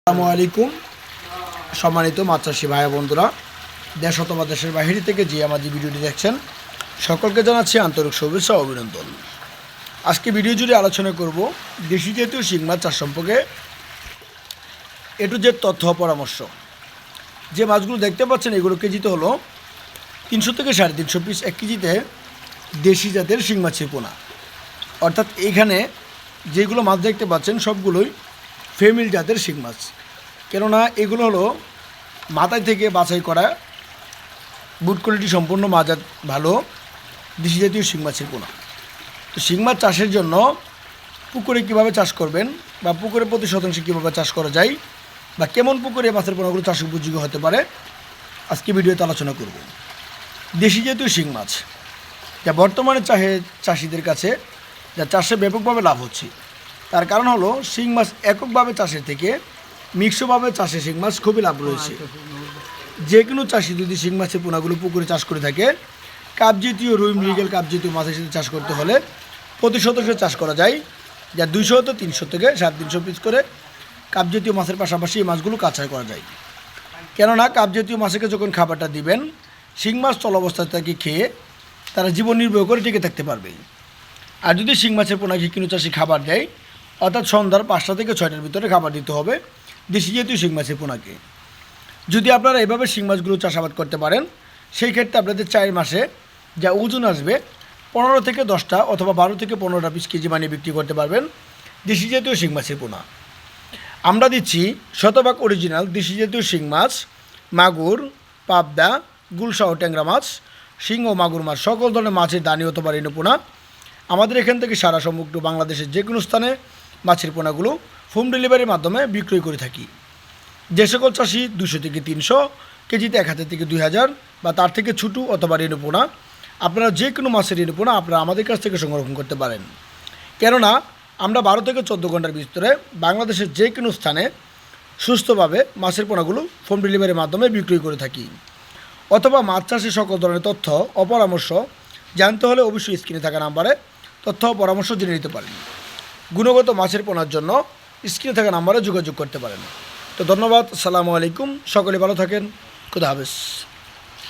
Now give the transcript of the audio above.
আসসালামু আলাইকুম সম্মানিত মাছ চাষি ভাই বন্ধুরা, দেশ অথবা দেশের বাইরে থেকে যে আমাদের ভিডিওটি দেখছেন সকলকে জানাচ্ছি আন্তরিক শুভেচ্ছা ও অভিনন্দন। আজকে ভিডিও জুড়ে আলোচনা করব দেশি জাতীয় শিং মাছ চাষ সম্পর্কে এ টু জেড তথ্য পরামর্শ। যে মাছগুলো দেখতে পাচ্ছেন এগুলো কেজিতে হলো 300 থেকে 350 পিস, 1 কেজিতে দেশি জাতের শিং মাছের পোনা। অর্থাৎ এইখানে যেগুলো মাছ দেখতে পাচ্ছেন সবগুলোই ফেমিল জাতের শিং মাছ, কেননা এগুলো হলো মাথায় থেকে বাছাই করা বুট কোয়ালিটি সম্পূর্ণ মাজাত ভালো দেশি জাতীয় শিং মাছের পোনা। তো শিং মাছ চাষের জন্য পুকুরে কীভাবে চাষ করবেন বা পুকুরে প্রতি শতাংশে কীভাবে চাষ করা যায় বা কেমন পুকুরে মাছের পোনাগুলো চাষ উপযোগী হতে পারে আজকে ভিডিওতে আলোচনা করব। দেশি জাতীয় শিং মাছ যা বর্তমানে চাষিদের কাছে যা চাষে ব্যাপকভাবে লাভ হচ্ছে, তার কারণ হলো শিং মাছ এককভাবে চাষের থেকে মিক্সভাবে চাষে শিং মাছ খুবই লাভ রয়েছে। যে কোনো চাষি যদি শিং মাছের পোনাগুলো পুকুরে চাষ করে থাকে, কাপ জাতীয় রুই মৃগেল কাপ জাতীয় মাছের সাথে চাষ করতে হলে প্রতি শতাংশে চাষ করা যায়, যা 200 তো 300 থেকে 350 পিস করে কাপ জাতীয় মাছের পাশাপাশি এই মাছগুলো কাঁচাই করা যায়। কেননা কাপ জাতীয় মাছকে যখন খাবারটা দিবেন, শিং মাছ চল অবস্থায় তাকে খেয়ে তারা জীবন নির্বাহ করে টিকে থাকতে পারবে। আর যদি শিং মাছের পোনাকে কোনো চাষি খাবার দেয়, অর্থাৎ সন্ধ্যার 5টা থেকে 6টার ভিতরে খাবার দিতে হবে দেশি জাতীয় শিং মাছের পোনাকে। যদি আপনারা এভাবে শিং মাছগুলো চাষাবাদ করতে পারেন, সেই ক্ষেত্রে আপনাদের 4 মাসে যা ওজন আসবে 15 থেকে 10টা অথবা 12 থেকে 15টা পিস কেজি বানিয়ে বিক্রি করতে পারবেন দেশি জাতীয় শিং মাছের পোনা। আমরা দিচ্ছি শতভাগ অরিজিনাল দেশি জাতীয় শিং মাছ, মাগুর, পাবদা, গুলশা ও ট্যাংরা মাছ, শিং ও মাগুর মাছ, সকল ধরনের মাছের দানি অথবা রেণু পোনা আমাদের এখান থেকে সারা সমগ্র বাংলাদেশের যে কোনো স্থানে মাছের পোনাগুলো হোম ডেলিভারির মাধ্যমে বিক্রয় করে থাকি। যে সকল চাষি 200 থেকে 300 কেজিতে 1000 থেকে 2000 বা তার থেকে ছোটো অথবা রেণু পোনা, আপনারা যে কোনো মাছের রেণু পোনা আপনারা আমাদের কাছ থেকে সংরক্ষণ করতে পারেন। কেননা আমরা 12 থেকে 14 ঘন্টার ভিতরে বাংলাদেশের যে কোনো স্থানে সুস্থভাবে মাছের পোনাগুলো হোম ডেলিভারির মাধ্যমে বিক্রয় করে থাকি। অথবা মাছ চাষের সকল ধরনের তথ্য ও পরামর্শ জানতে হলে অবশ্যই স্ক্রিনে থাকা নাম্বারে তথ্য ও পরামর্শ জেনে নিতে পারেন। গুণগত মাছের পোনার জন্য স্ক্রিনে থাকা নাম্বারে যোগাযোগ করতে পারেন। তো ধন্যবাদ, আসসালামু আলাইকুম, সকলে ভালো থাকেন, খুদা হাফেজ।